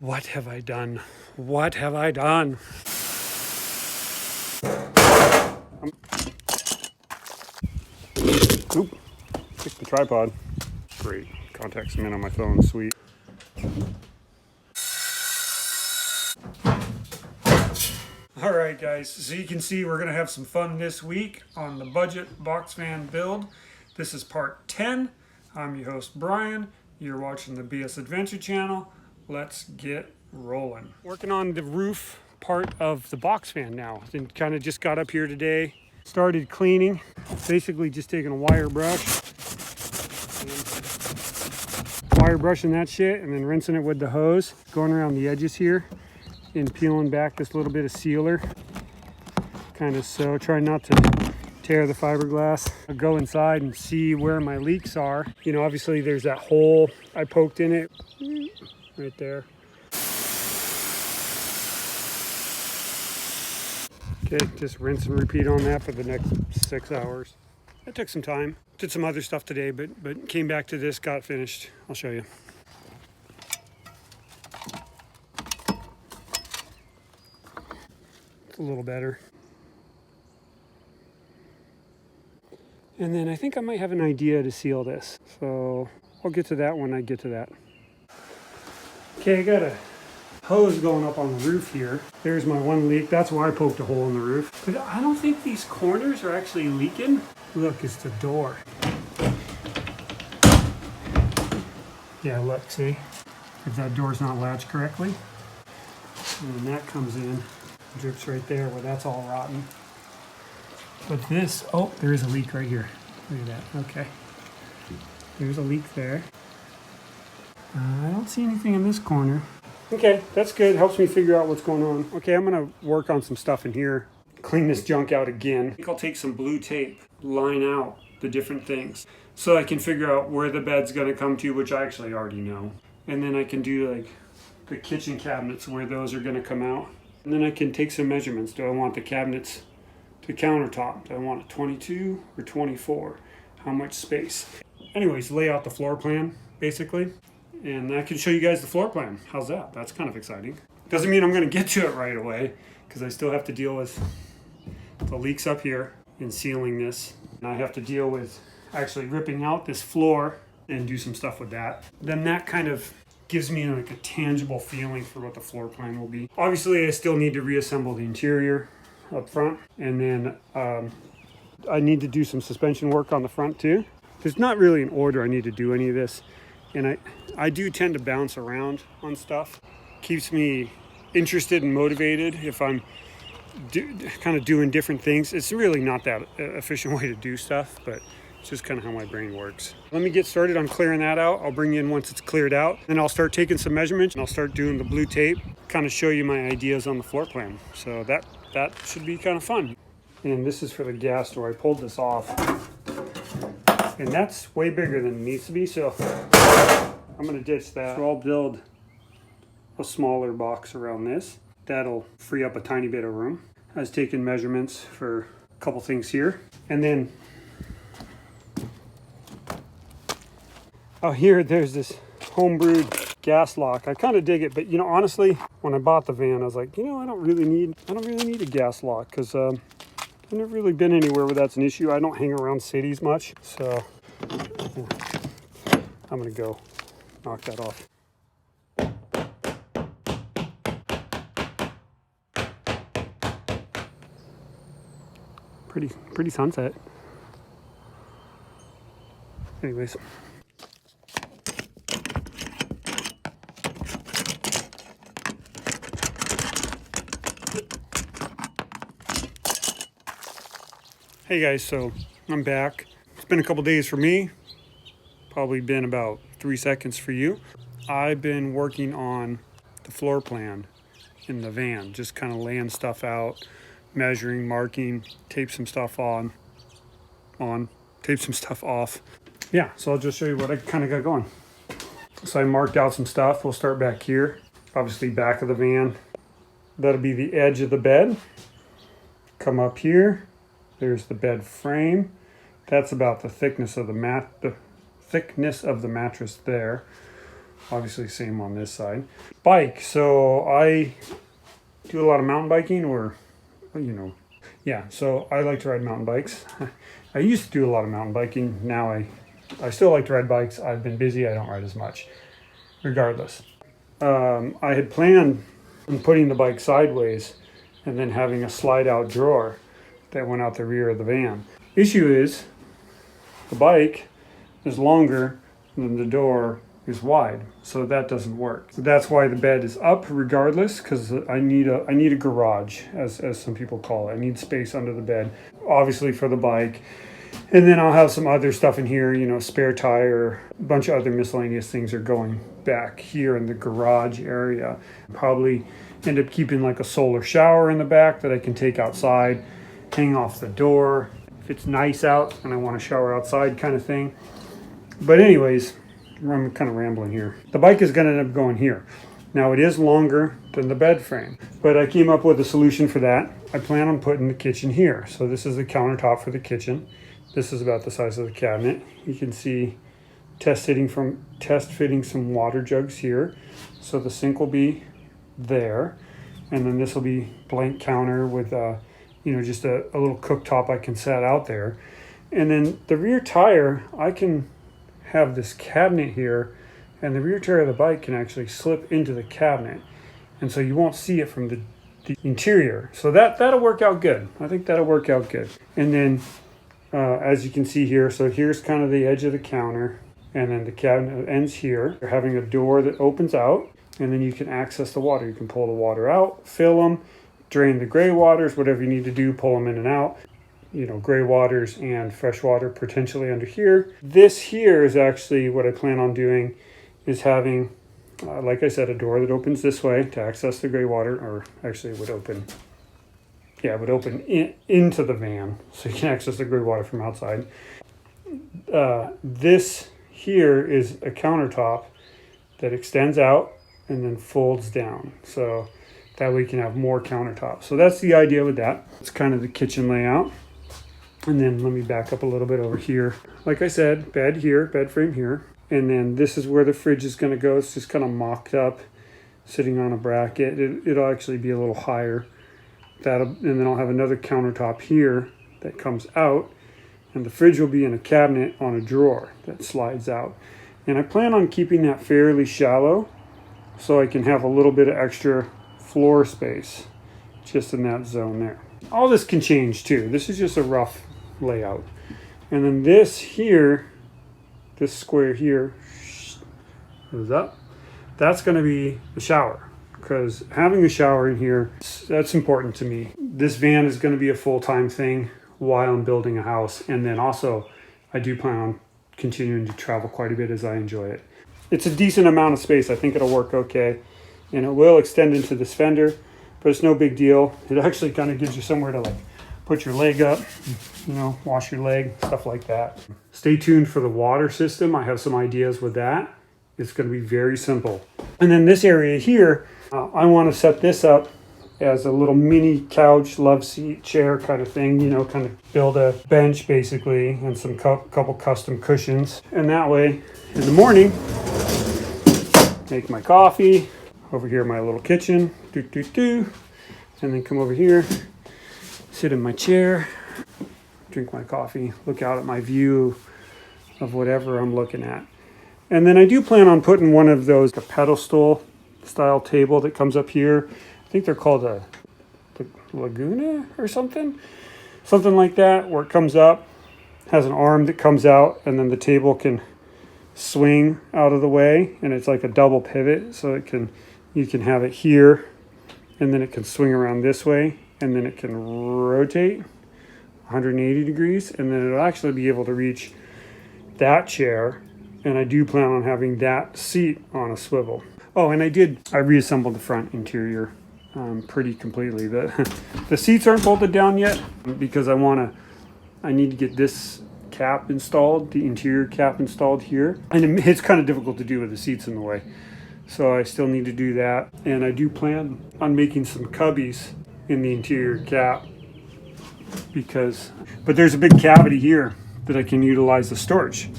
What have I done? What have I done? Oop, pick the tripod. Great, contact cement on my phone, sweet. All right, guys, so you can see we're gonna have some fun this week on the budget box fan build. This is part 10. I'm your host, Brian. You're watching the BS Adventure channel. Let's get rolling. Working on the roof part of the box fan now. And kind of just got up here today, started cleaning, basically just taking a wire brush, wire brushing that shit and then rinsing it with the hose, going around the edges here and peeling back this little bit of sealer. Kind of so, try not to tear the fiberglass. I'll go inside and see where my leaks are. You know, obviously there's that hole I poked in it right there. Okay, just rinse and repeat on that for the next 6 hours. That took some time. Did some other stuff today, but came back to this, got finished. I'll show you. It's a little better. And then I think I might have an idea to seal this. So I'll get to that when I get to that. Okay, I got a hose going up on the roof here. There's my one leak. That's why I poked a hole in the roof. But I don't think these corners are actually leaking. Look, it's the door. Yeah, look, see? If that door's not latched correctly. And then that comes in, drips right there where that's all rotten. But this, oh, there is a leak right here. Look at that, okay. There's a leak there. I don't see anything in this corner. Okay, that's good. Helps me figure out what's going on. Okay, I'm gonna work on some stuff in here. Clean this junk out again. I think I'll take some blue tape, line out the different things so I can figure out where the bed's gonna come to, which I actually already know. And then I can do like the kitchen cabinets where those are gonna come out. And then I can take some measurements. Do I want the cabinets to countertop? Do I want a 22 or 24? How much space? Anyways, lay out the floor plan, basically. And I can show you guys the floor plan. How's that? That's kind of exciting. Doesn't mean I'm gonna get to it right away, because I still have to deal with the leaks up here and sealing this. And I have to deal with actually ripping out this floor and do some stuff with that. Then that kind of gives me like a tangible feeling for what the floor plan will be. Obviously, I still need to reassemble the interior up front. And then I need to do some suspension work on the front too. There's not really an order I need to do any of this. And I do tend to bounce around on stuff. Keeps me interested and motivated if I'm kind of doing different things. It's really not that efficient way to do stuff, but it's just kind of how my brain works. Let me get started on clearing that out. I'll bring you in once it's cleared out. Then I'll start taking some measurements and I'll start doing the blue tape, kind of show you my ideas on the floor plan. So that should be kind of fun. And this is for the gas door. I pulled this off. And that's way bigger than it needs to be, so I'm gonna ditch that. So I'll build a smaller box around this. That'll free up a tiny bit of room. I was taking measurements for a couple things here. And then out here, there's this homebrewed gas lock. I kind of dig it, but you know, honestly, when I bought the van, I was like, you know, I don't really need a gas lock, because I've never really been anywhere where that's an issue. I don't hang around cities much, so I'm gonna go knock that off. Pretty sunset. Anyways. Hey guys, so I'm back. It's been a couple days for me, probably been about 3 seconds for you. I've been working on the floor plan in the van, just kind of laying stuff out, measuring, marking, tape some stuff on, tape some stuff off. Yeah, so I'll just show you what I kind of got going. So I marked out some stuff. We'll start back here, obviously back of the van. That'll be the edge of the bed. Come up here. There's the bed frame. That's about the thickness of the mattress there. Obviously same on this side. Bike, so I do a lot of mountain biking, or, you know, yeah, so I like to ride mountain bikes. I used to do a lot of mountain biking. Now I still like to ride bikes. I've been busy, I don't ride as much. Regardless. I had planned on putting the bike sideways and then having a slide out drawer that went out the rear of the van. Issue is, the bike is longer than the door is wide, so that doesn't work. So that's why the bed is up regardless, because I need a garage, as some people call it. I need space under the bed, obviously for the bike. And then I'll have some other stuff in here, you know, spare tire, a bunch of other miscellaneous things are going back here in the garage area. Probably end up keeping like a solar shower in the back that I can take outside, hang off the door if it's nice out and I want to shower outside kind of thing. But anyways, I'm kind of rambling here. The bike is going to end up going here. Now it is longer than the bed frame, but I came up with a solution for that. I plan on putting the kitchen here. So this is the countertop for the kitchen. This is about the size of the cabinet. You can see test fitting some water jugs here. So the sink will be there, and then this will be blank counter with you know, just a little cooktop I can set out there. And then the rear tire, I can have this cabinet here, and the rear tire of the bike can actually slip into the cabinet, and so you won't see it from the interior. So that'll work out good. I think that'll work out good. And then as you can see here, so here's kind of the edge of the counter, and then the cabinet ends here. You're having a door that opens out, and then you can access the water. You can pull the water out, fill them, drain the gray waters, whatever you need to do, pull them in and out. You know, gray waters and fresh water potentially under here. This here is actually what I plan on doing, is having, like I said, a door that opens this way to access the gray water, or actually it would open, yeah, it would open into the van, so you can access the gray water from outside. This here is a countertop that extends out and then folds down, so that way you can have more countertops. So that's the idea with that. It's kind of the kitchen layout. And then let me back up a little bit over here. Like I said, bed here, bed frame here. And then this is where the fridge is going to go. It's just kind of mocked up, sitting on a bracket. It'll actually be a little higher. And then I'll have another countertop here that comes out. And the fridge will be in a cabinet on a drawer that slides out. And I plan on keeping that fairly shallow, so I can have a little bit of extra floor space just in that zone there. All this can change too. This is just a rough layout. And then this here, this square here, goes up. That's going to be the shower, because having a shower in here, that's important to me. This van is going to be a full-time thing while I'm building a house. And then also, I do plan on continuing to travel quite a bit as I enjoy it. It's a decent amount of space. I think it'll work okay. And it will extend into this fender, but it's no big deal. It actually kind of gives you somewhere to like put your leg up, you know, wash your leg, stuff like that. Stay tuned for the water system. I have some ideas with that. It's going to be very simple. And then this area here, I want to set this up as a little mini couch, love seat, chair kind of thing, you know, kind of build a bench basically, and some couple custom cushions. And that way, in the morning, make my coffee. Over here, my little kitchen, and then come over here, sit in my chair, drink my coffee, look out at my view of whatever I'm looking at. And then I do plan on putting one of those, a pedestal style table that comes up here. I think they're called a Laguna or something like that, where it comes up, has an arm that comes out, and then the table can swing out of the way, and it's like a double pivot, so you can have it here, and then it can swing around this way, and then it can rotate 180 degrees, and then it'll actually be able to reach that chair. And I do plan on having that seat on a swivel. Oh, and I reassembled the front interior pretty completely. The seats aren't bolted down yet, because I need to get this cap installed, the interior cap installed here. And it's kind of difficult to do with the seats in the way. So I still need to do that. And I do plan on making some cubbies in the interior cap, but there's a big cavity here that I can utilize the storage.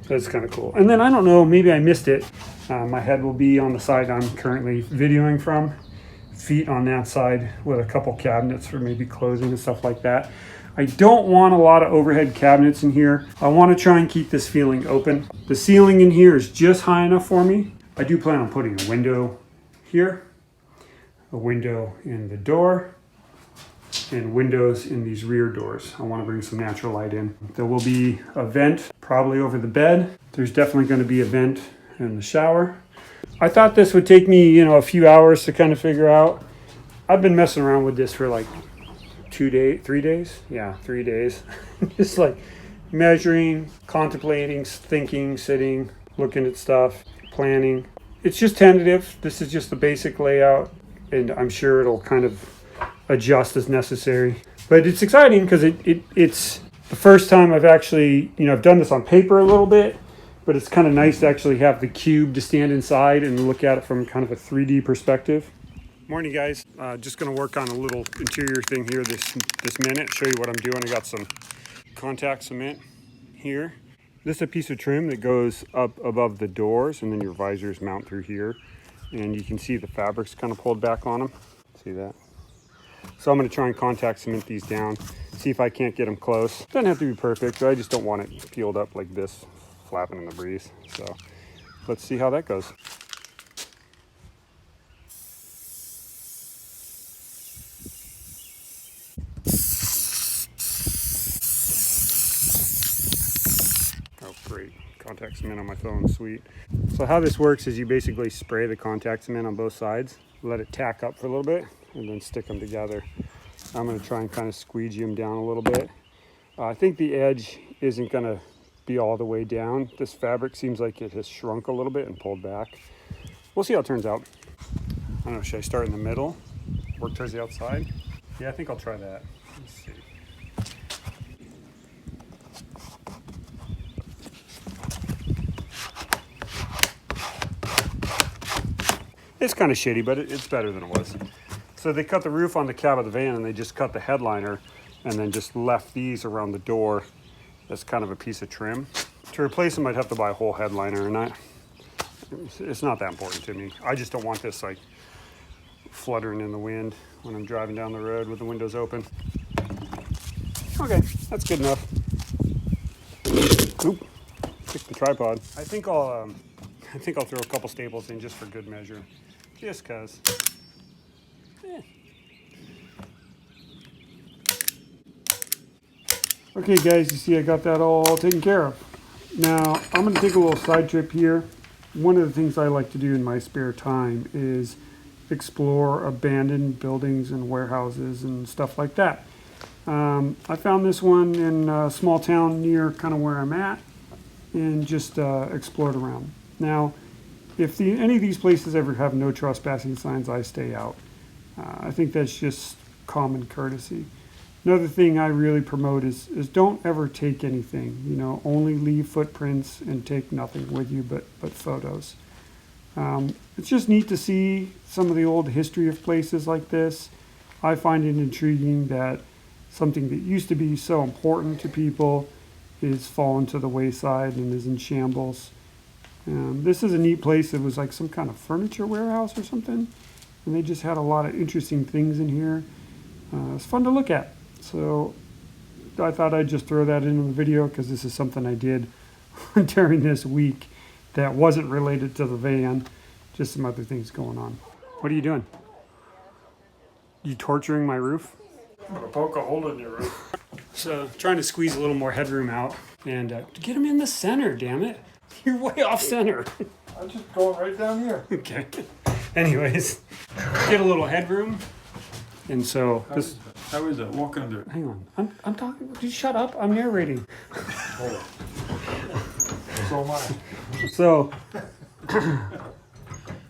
That's kind of cool. And then I don't know, maybe I missed it. My head will be on the side I'm currently videoing from. Feet on that side with a couple cabinets for maybe closing and stuff like that. I don't want a lot of overhead cabinets in here. I want to try and keep this feeling open. The ceiling in here is just high enough for me. I do plan on putting a window here, a window in the door, and windows in these rear doors. I want to bring some natural light in. There will be a vent probably over the bed. There's definitely going to be a vent in the shower. I thought this would take me, a few hours to kind of figure out. I've been messing around with this for like 3 days. Yeah, 3 days. Just like measuring, contemplating, thinking, sitting, looking at stuff, planning. It's just tentative. This is just the basic layout, and I'm sure it'll kind of adjust as necessary. But it's exciting because it's the first time I've actually, I've done this on paper a little bit, but it's kind of nice to actually have the cube to stand inside and look at it from kind of a 3D perspective. Morning, guys. Just going to work on a little interior thing here this minute, show you what I'm doing. I got some contact cement here. This is a piece of trim that goes up above the doors, and then your visors mount through here. And you can see the fabric's kind of pulled back on them. See that? So I'm going to try and contact cement these down, see if I can't get them close. Doesn't have to be perfect, but I just don't want it peeled up like this, flapping in the breeze. So let's see how that goes. Oh, great. Contact cement on my phone, sweet. So how this works is you basically spray the contact cement on both sides, let it tack up for a little bit, and then stick them together. I'm going to try and kind of squeegee them down a little bit. I think the edge isn't going to be all the way down. This fabric seems like it has shrunk a little bit and pulled back. We'll see how it turns out. I don't know, should I start in the middle, work towards the outside? Yeah, I think I'll try that. Let's see. It's kind of shitty, but it's better than it was. So they cut the roof on the cab of the van, and they just cut the headliner and then just left these around the door as kind of a piece of trim. To replace them, I'd have to buy a whole headliner, and it's not that important to me. I just don't want this like fluttering in the wind when I'm driving down the road with the windows open. Okay, that's good enough. Oop, kick the tripod. I think I'll throw a couple staples in just for good measure, just cause. Okay guys, you see I got that all taken care of. Now I'm going to take a little side trip here. One of the things I like to do in my spare time is explore abandoned buildings and warehouses and stuff like that. I found this one in a small town near kind of where I'm at, and just explored around. Now, if any of these places ever have no trespassing signs, I stay out. I think that's just common courtesy. Another thing I really promote is don't ever take anything. Only leave footprints and take nothing with you but photos. It's just neat to see some of the old history of places like this. I find it intriguing that something that used to be so important to people is fallen to the wayside and is in shambles. This is a neat place. It was like some kind of furniture warehouse or something, and they just had a lot of interesting things in here. It's fun to look at. So I thought I'd just throw that into the video because this is something I did during this week that wasn't related to the van, just some other things going on. What are you doing? You torturing my roof? I'm gonna poke a hole in your roof. So trying to squeeze a little more headroom out and get them in the center, damn it. You're way off center. I'm just going right down here. Okay. Anyways, get a little headroom. And so this. How is it? Walk under it. Hang on. I'm talking. Just shut up. I'm narrating. Oh. So am I. So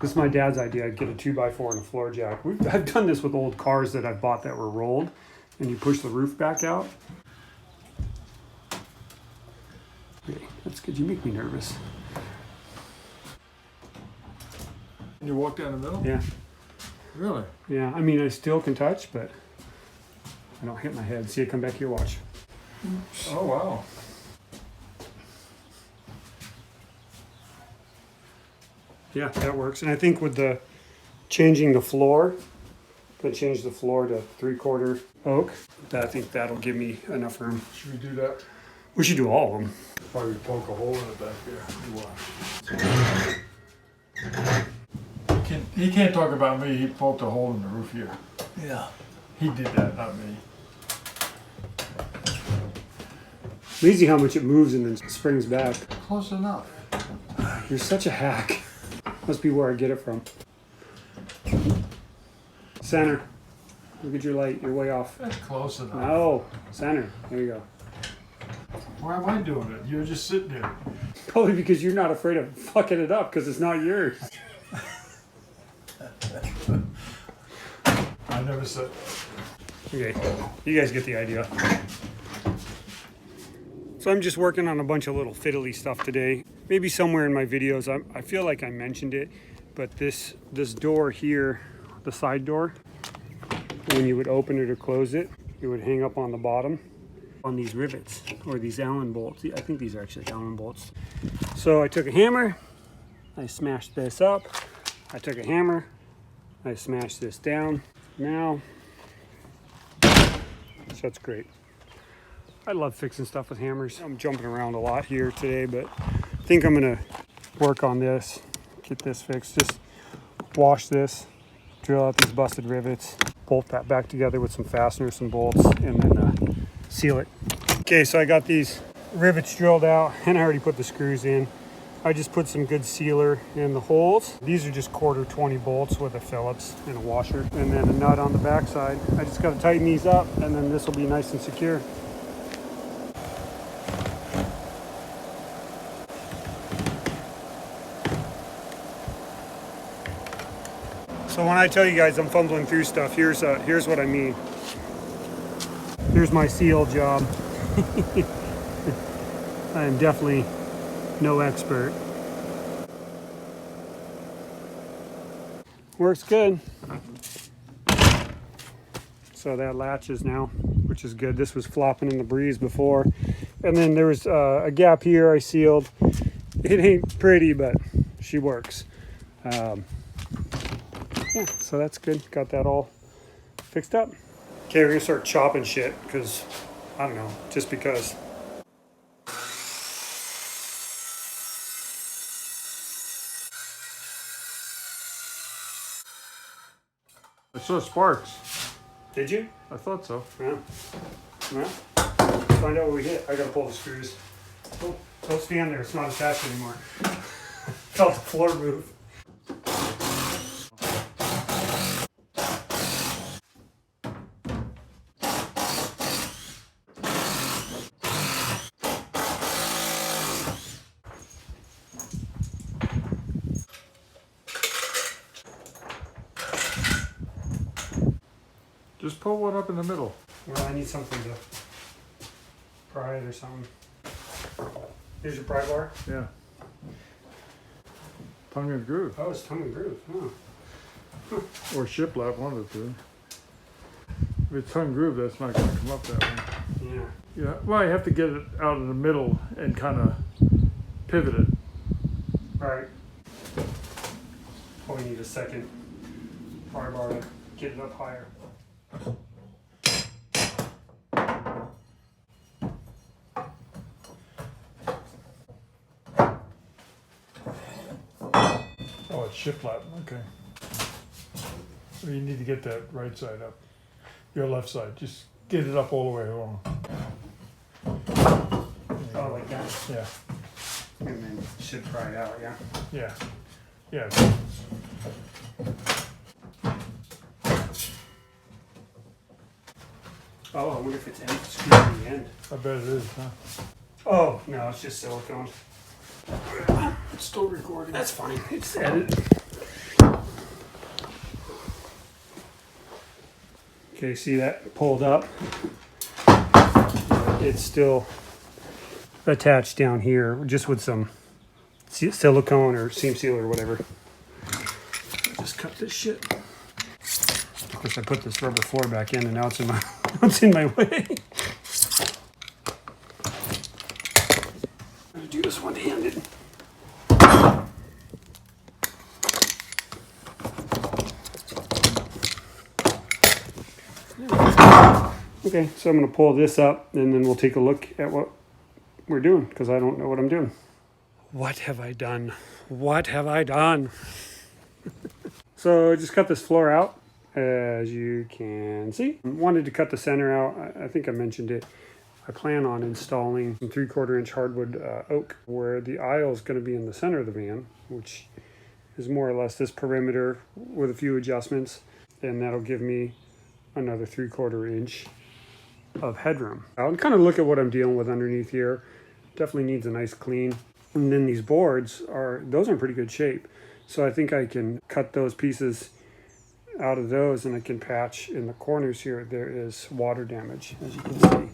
this is my dad's idea. I'd get a 2x4 and a floor jack. I've done this with old cars that I've bought that were rolled, and you push the roof back out. Okay, that's good. You make me nervous. You walk down the middle? Yeah. Really? Yeah. I mean, I still can touch, but I don't hit my head. See it come back here. Watch. Oh wow. Yeah, that works. And I think with the changing the floor, I'm gonna change the floor to 3/4 oak. I think that'll give me enough room. Should we do that? We should do all of them. Probably poke a hole in it back there. He can't talk about me. He poked a hole in the roof here. Yeah. He did that, not me. Amazing how much it moves and then springs back. Close enough. You're such a hack. Must be where I get it from. Center. Look at your light. You're way off. That's close enough. No. Center. There you go. Why am I doing it? You're just sitting there. Probably because you're not afraid of fucking it up because it's not yours. I never said. Okay. You guys get the idea. So I'm just working on a bunch of little fiddly stuff today. Maybe somewhere in my videos, I feel like I mentioned it, but this door here, the side door, when you would open it or close it, it would hang up on the bottom on these rivets or these Allen bolts. I think these are actually Allen bolts. So I took a hammer, I smashed this up. I took a hammer, I smashed this down. Now, so that's great. I love fixing stuff with hammers. I'm jumping around a lot here today, but I think I'm gonna work on this, get this fixed. Just wash this, drill out these busted rivets, bolt that back together with some fasteners, some bolts, and then seal it. Okay, so I got these rivets drilled out and I already put the screws in. I just put some good sealer in the holes. These are just 1/4 20 bolts with a Phillips and a washer, and then a nut on the back side. I just gotta tighten these up and then this will be nice and secure. So when I tell you guys I'm fumbling through stuff, here's what I mean. Here's my seal job. I am definitely no expert. Works good. So that latches now, which is good. This was flopping in the breeze before. And then there was a gap here I sealed. It ain't pretty, but she works. Yeah, so that's good. Got that all fixed up. Okay, we're gonna start chopping shit because, I don't know, just because. I saw sparks. Did you? I thought so. Yeah. Well, find out what we hit. I gotta pull the screws. Don't stand there. It's not attached anymore. Felt the floor move. Just pull one up in the middle. Well, I need something to pry it or something. Here's your pry bar. Yeah. Tongue and groove. Oh, it's tongue and groove. Oh. Or shiplap, one of the two. If it's tongue and groove, that's not going to come up that way. Yeah. Yeah. Well, you have to get it out in the middle and kind of pivot it. All right. Probably need a second pry bar to get it up higher. Oh, it's shiplap. Okay. Well, you need to get that right side up. Your left side. Just get it up all the way along. Oh, like that? Yeah. And then should pry it out, yeah? Yeah. Yeah. Oh, I wonder if it's screwed in the end. I bet it is, huh? Oh, no, it's just silicone. It's still recording. That's fine. It's edit. Okay, see that pulled up? It's still attached down here, just with some silicone or seam sealer or whatever. Just cut this shit. Of course, I put this rubber floor back in, and now it's in my it's in my way. I'm gonna do this one-handed. Okay, so I'm going to pull this up and then we'll take a look at what we're doing because I don't know what I'm doing. What have I done? What have I done? So I just cut this floor out, as you can see. I wanted to cut the center out. I think I mentioned it. I plan on installing some 3/4 inch hardwood oak where the aisle is going to be in the center of the van, which is more or less this perimeter with a few adjustments, and that'll give me another 3/4 inch of headroom. I'll kind of look at what I'm dealing with underneath here. Definitely needs a nice clean. And then these boards those are in pretty good shape. So I think I can cut those pieces out of those and I can patch in the corners here. There is water damage, as you can see.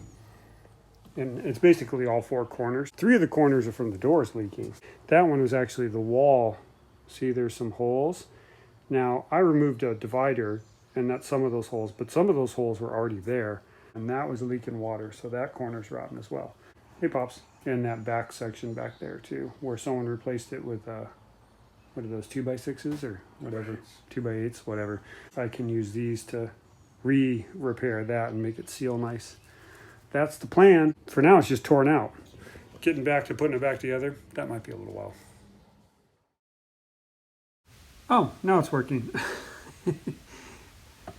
And it's basically all 4 corners. 3 of the corners are from the doors leaking. That one was actually the wall. See, there's some holes. Now, I removed a divider and that's some of those holes, but some of those holes were already there. And that was leaking water, so that corner's rotten as well. Hey, Pops. And that back section back there too, where someone replaced it with, what are those, 2x6s or whatever? 2x8s, whatever. I can use these to repair that and make it seal nice. That's the plan. For now, it's just torn out. Getting back to putting it back together, that might be a little while. Oh, now it's working.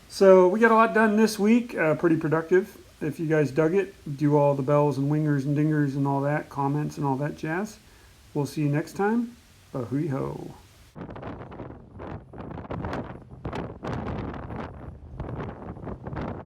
So we got a lot done this week, pretty productive. If you guys dug it, do all the bells and wingers and dingers and all that, comments and all that jazz. We'll see you next time. Ahui ho.